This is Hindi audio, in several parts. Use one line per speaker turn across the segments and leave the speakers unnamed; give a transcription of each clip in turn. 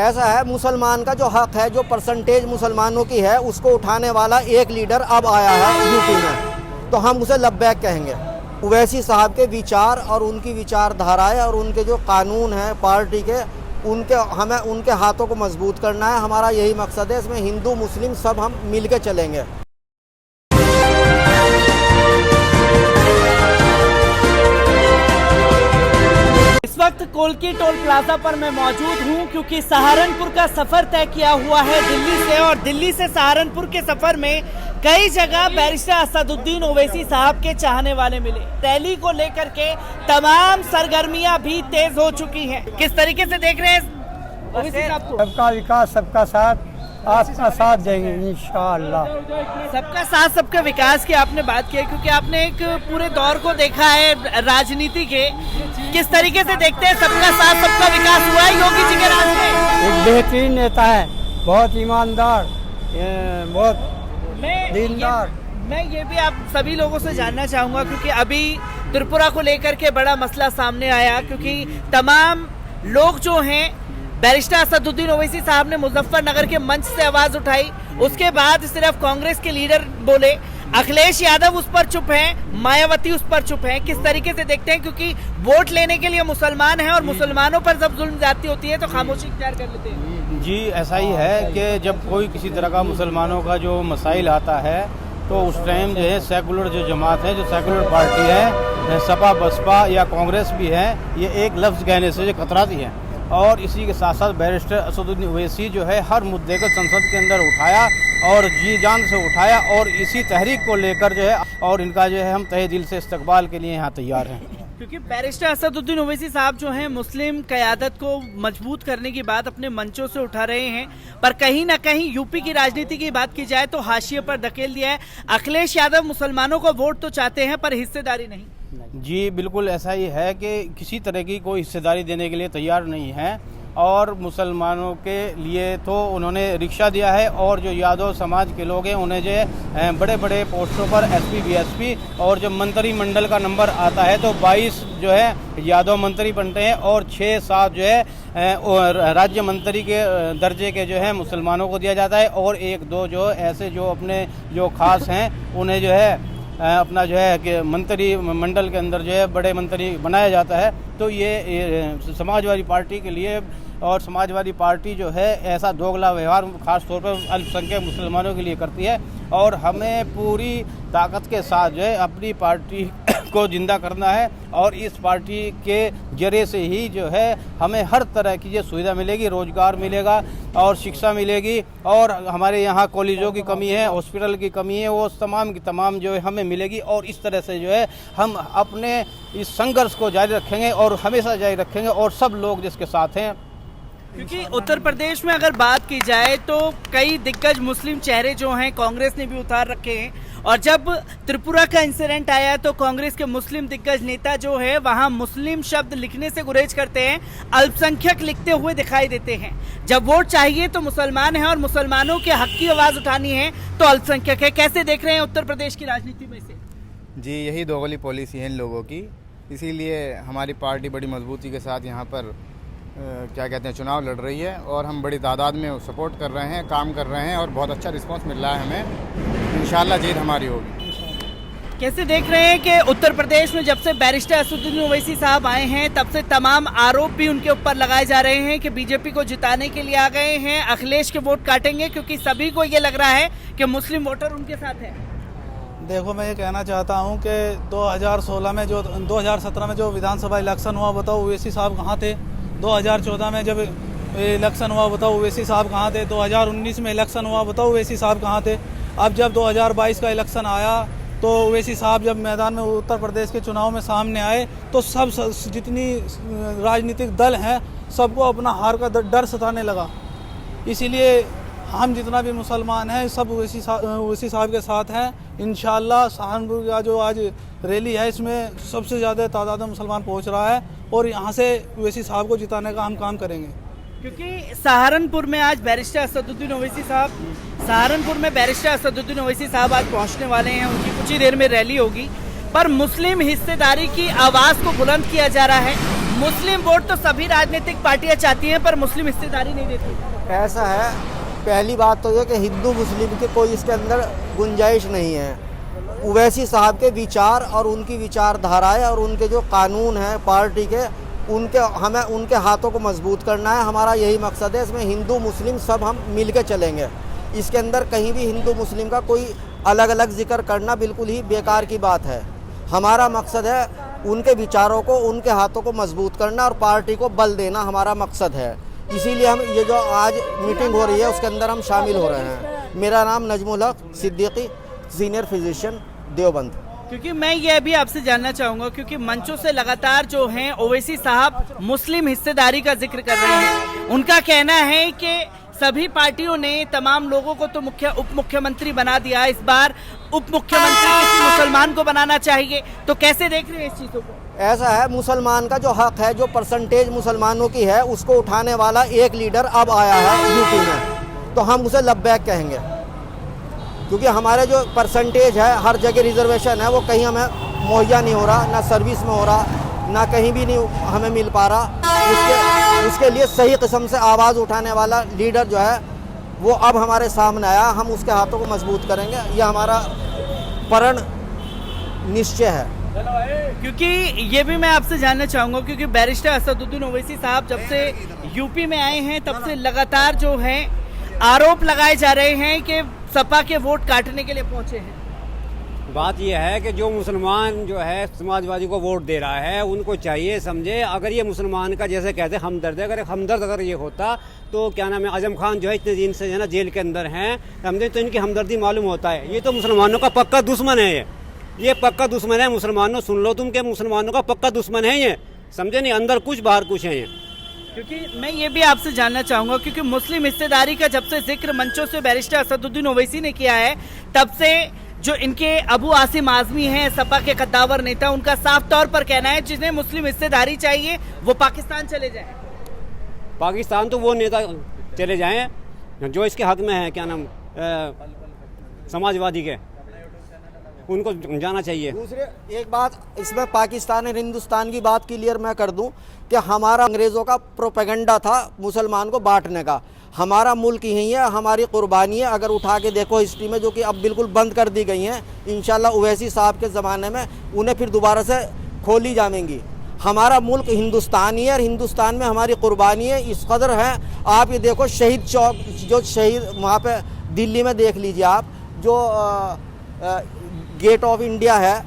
ऐसा है, मुसलमान का जो हक है, जो परसेंटेज मुसलमानों की है, उसको उठाने वाला एक लीडर अब आया है यूपी में, तो हम उसे लब्बैक कहेंगे। ओवैसी साहब के विचार और उनकी विचारधाराएं और उनके जो कानून हैं पार्टी के, हमें उनके हाथों को मजबूत करना है। हमारा यही मकसद है। इसमें हिंदू मुस्लिम सब हम मिल के चलेंगे।
इस वक्त कोलकी टोल प्लाजा पर मैं मौजूद हूं क्योंकि सहारनपुर का सफर तय किया हुआ है दिल्ली से, और दिल्ली से सहारनपुर के सफर में कई जगह बैरिस्टर असदुद्दीन ओवैसी साहब के चाहने वाले मिले। रैली को लेकर के तमाम सरगर्मियां भी तेज हो चुकी हैं। किस तरीके से देख रहे हैं ओवैसी साहब को?
सबका विकास, सबका साथ, आपका साथ देंगे इंशाअल्लाह।
सबका साथ, सबका विकास की आपने बात की है क्योंकि आपने एक पूरे दौर को देखा है राजनीति के। किस तरीके से देखते हैं सबका साथ सबका विकास हुआ है योगी जी के राज में?
एक बेहतरीन नेता है, बहुत ईमानदार, बहुत दीनदार।
मैं ये भी आप सभी लोगों से जानना चाहूंगा क्योंकि अभी त्रिपुरा को लेकर के बड़ा मसला सामने आया, क्योंकि तमाम लोग जो हैं, बैरिस्टर असदुद्दीन ओवैसी साहब ने मुजफ्फरनगर के मंच से आवाज उठाई, उसके बाद सिर्फ कांग्रेस के लीडर बोले, अखिलेश यादव उस पर चुप हैं, मायावती उस पर चुप हैं। किस तरीके से देखते हैं, क्योंकि वोट लेने के लिए मुसलमान हैं और मुसलमानों पर जब जुल्म ज्यादती होती है तो खामोशी इख्तियार कर लेते हैं?
जी, ऐसा ही है कि जब कोई किसी तरह का मुसलमानों का जो मसाइल आता है तो उस टाइम जो है सेकुलर जो जमात है, जो सेकुलर पार्टी है, सपा बसपा या कांग्रेस भी है, ये एक लफ्ज़ कहने से कतराती है। और इसी के साथ साथ बैरिस्टर असदुद्दीन ओवैसी जो है हर मुद्दे को संसद के अंदर उठाया और जी जान से उठाया, और इसी तहरीक को लेकर जो है और इनका जो है हम तहे दिल से इस्तकबाल के लिए यहाँ तैयार हैं।
क्योंकि बैरिस्टर असदुद्दीन ओवैसी साहब जो हैं मुस्लिम क़यादत को मजबूत करने की बात अपने मंचों से उठा रहे हैं, पर कहीं ना कहीं यूपी की राजनीति की बात की जाए तो हाशिए पर धकेल दिया है। अखिलेश यादव मुसलमानों को वोट तो चाहते हैं पर हिस्सेदारी नहीं।
जी बिल्कुल ऐसा ही है कि किसी तरह की कोई हिस्सेदारी देने के लिए तैयार नहीं है, और मुसलमानों के लिए तो उन्होंने रिक्शा दिया है, और जो यादव समाज के लोग हैं उन्हें जो है बड़े बड़े पोस्टों पर एसपी बीएसपी, और जब मंत्रिमंडल का नंबर आता है तो 22 जो है यादव मंत्री बनते हैं और 6-7 जो है राज्य मंत्री के दर्जे के जो है मुसलमानों को दिया जाता है, और 1-2 जो ऐसे जो अपने जो खास हैं उन्हें जो है अपना जो है कि मंत्री मंडल के अंदर जो है बड़े मंत्री बनाया जाता है। तो ये समाजवादी पार्टी के लिए, और समाजवादी पार्टी जो है ऐसा दोगला व्यवहार खास तौर पर अल्पसंख्यक मुसलमानों के लिए करती है, और हमें पूरी ताकत के साथ जो है अपनी पार्टी को जिंदा करना है, और इस पार्टी के जरिए से ही जो है हमें हर तरह की जो सुविधा मिलेगी, रोजगार मिलेगा और शिक्षा मिलेगी, और हमारे यहाँ कॉलेजों की कमी है, हॉस्पिटल की कमी है, वो तमाम की तमाम जो है हमें मिलेगी, और इस तरह से जो है हम अपने इस संघर्ष को जारी रखेंगे और हमेशा जारी रखेंगे, और सब लोग जिसके साथ हैं।
क्योंकि उत्तर प्रदेश में अगर बात की जाए तो कई दिग्गज मुस्लिम चेहरे जो हैं कांग्रेस ने भी उतार रखे हैं, और जब त्रिपुरा का इंसिडेंट आया तो कांग्रेस के मुस्लिम दिग्गज नेता जो है वहां मुस्लिम शब्द लिखने से गुरेज करते हैं, अल्पसंख्यक लिखते हुए दिखाई देते हैं। जब वोट चाहिए तो मुसलमान है और मुसलमानों के हक की आवाज उठानी है तो अल्पसंख्यक है। कैसे देख रहे हैं उत्तर प्रदेश की राजनीति में से?
जी, यही दोगली पॉलिसी है इन लोगों की, इसीलिए हमारी पार्टी बड़ी मजबूती के साथ यहाँ पर क्या कहते हैं चुनाव लड़ रही है, और हम बड़ी तादाद में सपोर्ट कर रहे हैं, काम कर रहे हैं, और बहुत अच्छा रिस्पांस मिल रहा है हमें। इंशाल्लाह जीत हमारी होगी।
कैसे देख रहे हैं कि उत्तर प्रदेश में जब से बैरिस्टर असदुद्दीन ओवैसी साहब आए हैं तब से तमाम आरोप भी उनके ऊपर लगाए जा रहे हैं कि बीजेपी को जिताने के लिए आ गए हैं, अखिलेश के वोट काटेंगे, क्योंकि सभी को ये लग रहा है कि मुस्लिम वोटर उनके साथ है।
देखो, मैं ये कहना चाहता हूँ कि 2017 में जो विधानसभा इलेक्शन हुआ, बताओ ओवैसी साहब कहाँ थे? 2014 में जब इलेक्शन हुआ, बताओ ओवैसी साहब कहाँ थे? 2019 में इलेक्शन हुआ, बताओ ओवैसी साहब कहाँ थे? अब जब 2022 का इलेक्शन आया तो ओवैसी साहब जब मैदान में उत्तर प्रदेश के चुनाव में सामने आए तो सब जितनी राजनीतिक दल हैं सबको अपना हार का डर सताने लगा। इसीलिए हम जितना भी मुसलमान हैं सब ओवैसी साहब के साथ हैं। इंशाअल्लाह सहारनपुर का जो आज रैली है इसमें सबसे ज़्यादा तादाद में मुसलमान पहुंच रहा है, और यहाँ से ओवैसी साहब को जिताने का हम काम करेंगे।
क्योंकि सहारनपुर में आज बैरिस्टर असदुद्दीन ओवैसी साहब आज पहुंचने वाले हैं, उनकी कुछ ही देर में रैली होगी, पर मुस्लिम हिस्सेदारी की आवाज़ को बुलंद किया जा रहा है। मुस्लिम वोट तो सभी राजनीतिक पार्टियां चाहती हैं पर मुस्लिम हिस्सेदारी नहीं देती।
ऐसा है, पहली बात तो ये कि हिंदू मुस्लिम की कोई इसके अंदर गुंजाइश नहीं है। ओवैसी साहब के विचार और उनकी विचारधाराएं और उनके जो कानून हैं पार्टी के, हमें उनके हाथों को मजबूत करना है। हमारा यही मकसद है। इसमें हिंदू मुस्लिम सब हम मिल के चलेंगे। इसके अंदर कहीं भी हिंदू मुस्लिम का कोई अलग अलग जिक्र करना बिल्कुल ही बेकार की बात है। हमारा मकसद है उनके विचारों को, उनके हाथों को मजबूत करना और पार्टी को बल देना हमारा मकसद है। इसीलिए हम ये जो आज मीटिंग हो रही है उसके अंदर हम शामिल हो रहे हैं। मेरा नाम नजमुल हक सिद्दीकी, सीनियर फिजिशियन, देवबंद।
क्योंकि मैं ये अभी आपसे जानना चाहूंगा, क्योंकि मंचों से लगातार जो हैं ओवैसी साहब मुस्लिम हिस्सेदारी का जिक्र कर रहे हैं। उनका कहना है कि सभी पार्टियों ने तमाम लोगों को तो उप मुख्यमंत्री बना दिया, इस बार उप मुख्यमंत्री किसी मुसलमान को बनाना चाहिए। तो कैसे देख रहे हैं इस चीजों को?
ऐसा है, मुसलमान का जो हक है, जो परसेंटेज मुसलमानों की है, उसको उठाने वाला एक लीडर अब आया है यूपी में, तो हम उसे लब्बैक कहेंगे। क्योंकि हमारे जो परसेंटेज है, हर जगह रिजर्वेशन है, वो कहीं हमें मुहैया नहीं हो रहा, ना सर्विस में हो रहा, ना कहीं भी नहीं हमें मिल पा रहा। उसके लिए सही किस्म से आवाज़ उठाने वाला लीडर जो है वो अब हमारे सामने आया। हम उसके हाथों को मजबूत करेंगे, यह हमारा प्रण निश्चय है।
क्योंकि ये भी मैं आपसे जानना चाहूँगा, क्योंकि बैरिस्टर असदुद्दीन ओवैसी साहब जब से यूपी में आए हैं तब से लगातार जो है आरोप लगाए जा रहे हैं कि सपा के वोट काटने के लिए पहुंचे हैं।
बात यह है कि जो मुसलमान जो है समाजवादी को वोट दे रहा है, उनको चाहिए समझे, अगर ये मुसलमान का जैसे कहते हैं हमदर्द है, अगर हमदर्द अगर ये होता तो क्या नाम है, आजम खान जो है इतने दिन से जो है ना जेल के अंदर हैं, समझे, तो इनकी हमदर्दी मालूम होता है। ये तो मुसलमानों का पक्का दुश्मन है, ये पक्का दुश्मन है। मुसलमानों सुन लो तुम, के मुसलमानों का पक्का दुश्मन है ये, समझे नहीं, अंदर कुछ बाहर कुछ है ये।
क्योंकि मैं ये भी आपसे जानना चाहूंगा, क्योंकि मुस्लिम हिस्सेदारी का जब से जिक्र मंचों से बैरिस्टर असदुद्दीन ओवैसी ने किया है, तब से जो इनके अबू आसिम आजमी हैं, सपा के कद्दावर नेता, उनका साफ तौर पर कहना है जिन्हें मुस्लिम हिस्सेदारी चाहिए वो पाकिस्तान चले जाएं।
पाकिस्तान तो वो नेता चले जाएं जो इसके हक में है, क्या नाम, समाजवादी के, उनको जाना चाहिए।
दूसरे एक बात इसमें पाकिस्तान और हिंदुस्तान की बात क्लियर मैं कर दूं कि हमारा अंग्रेज़ों का प्रोपेगेंडा था मुसलमान को बांटने का। हमारा मुल्क यही है, हमारी कुर्बानी है। अगर उठा के देखो हिस्ट्री में, जो कि अब बिल्कुल बंद कर दी गई हैं, इंशाल्लाह ओवैसी साहब के ज़माने में उन्हें फिर दोबारा से खोली जाएंगी। हमारा मुल्क हिंदुस्तान ही है और हिंदुस्तान में हमारी कुर्बानी है, इस कदर है। आप ये देखो शहीद चौक, जो शहीद वहाँ पे दिल्ली में देख लीजिए आप, जो गेट ऑफ इंडिया है,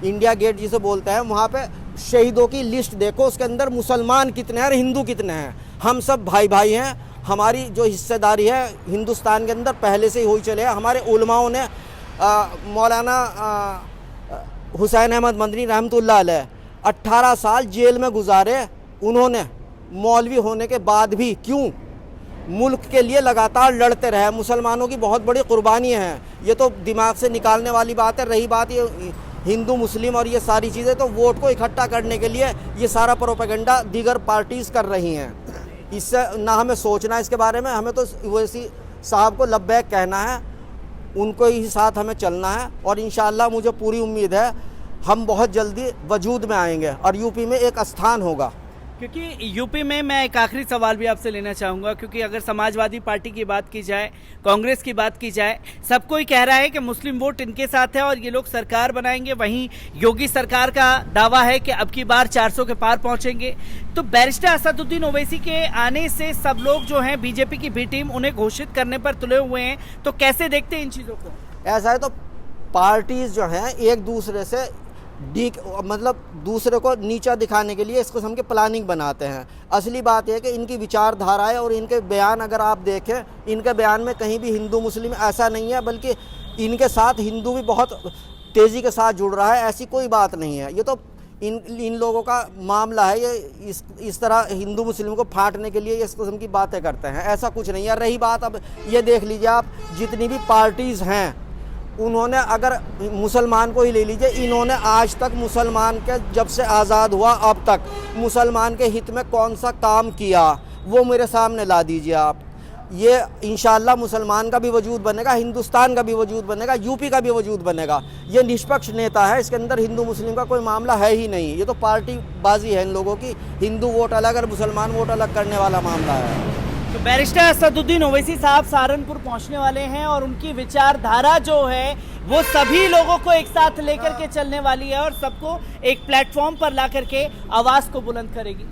इंडिया गेट जिसे बोलते हैं, वहाँ पे शहीदों की लिस्ट देखो, उसके अंदर मुसलमान कितने हैं और हिंदू कितने हैं। हम सब भाई भाई हैं। हमारी जो हिस्सेदारी है हिंदुस्तान के अंदर पहले से ही हो चले हैं। हमारे उलमाओं ने मौलाना हुसैन अहमद मदनी रहमतुल्लाह अलैह 18 साल जेल में गुजारे। उन्होंने मौलवी होने के बाद भी क्यों मुल्क के लिए लगातार लड़ते रहे। मुसलमानों की बहुत बड़ी कुर्बानियाँ हैं, ये तो दिमाग से निकालने वाली बात है। रही बात ये हिंदू मुस्लिम और ये सारी चीज़ें, तो वोट को इकट्ठा करने के लिए ये सारा प्रोपेगेंडा दीगर पार्टीज़ कर रही हैं। इससे ना हमें सोचना है इसके बारे में, हमें तो ओवैसी साहब को लब्बैक कहना है, उनको ही साथ हमें चलना है। और इंशाअल्लाह मुझे पूरी उम्मीद है हम बहुत जल्दी वजूद में आएंगे और यूपी में एक स्थान होगा।
क्योंकि यूपी में मैं एक आखिरी सवाल भी आपसे लेना चाहूँगा, क्योंकि अगर समाजवादी पार्टी की बात की जाए, कांग्रेस की बात की जाए, सब कोई कह रहा है कि मुस्लिम वोट इनके साथ है और ये लोग सरकार बनाएंगे। वहीं योगी सरकार का दावा है कि अब की बार 400 के पार पहुंचेंगे। तो बैरिस्टर असदुद्दीन ओवैसी के आने से सब लोग जो हैं, बीजेपी की भी टीम, उन्हें घोषित करने पर तुले हुए हैं। तो कैसे देखते हैं इन चीज़ों को?
ऐसा है, तो पार्टीज जो हैं एक दूसरे से मतलब दूसरे को नीचा दिखाने के लिए इस किस्म की प्लानिंग बनाते हैं। असली बात यह है कि इनकी विचारधाराएं और इनके बयान अगर आप देखें, इनके बयान में कहीं भी हिंदू मुस्लिम ऐसा नहीं है, बल्कि इनके साथ हिंदू भी बहुत तेज़ी के साथ जुड़ रहा है। ऐसी कोई बात नहीं है। ये तो इन लोगों का मामला है। ये इस तरह हिंदू मुस्लिम को फाटने के लिए इस किस्म की बातें करते हैं, ऐसा कुछ नहीं है। रही बात, अब ये देख लीजिए आप, जितनी भी पार्टीज़ हैं, उन्होंने, अगर मुसलमान को ही ले लीजिए, इन्होंने आज तक मुसलमान के, जब से आज़ाद हुआ अब तक, मुसलमान के हित में कौन सा काम किया वो मेरे सामने ला दीजिए आप। ये इंशाअल्लाह मुसलमान का भी वजूद बनेगा, हिंदुस्तान का भी वजूद बनेगा, यूपी का भी वजूद बनेगा। ये निष्पक्ष नेता है, इसके अंदर हिंदू मुस्लिम का कोई मामला है ही नहीं। ये तो पार्टी बाजी है इन लोगों की, हिंदू वोट अलग और मुसलमान वोट अलग करने वाला मामला है।
तो बैरिस्टर असदुद्दीन ओवैसी साहब सहारनपुर पहुंचने वाले हैं और उनकी विचारधारा जो है वो सभी लोगों को एक साथ लेकर के चलने वाली है और सबको एक प्लेटफॉर्म पर ला करके आवाज को बुलंद करेगी।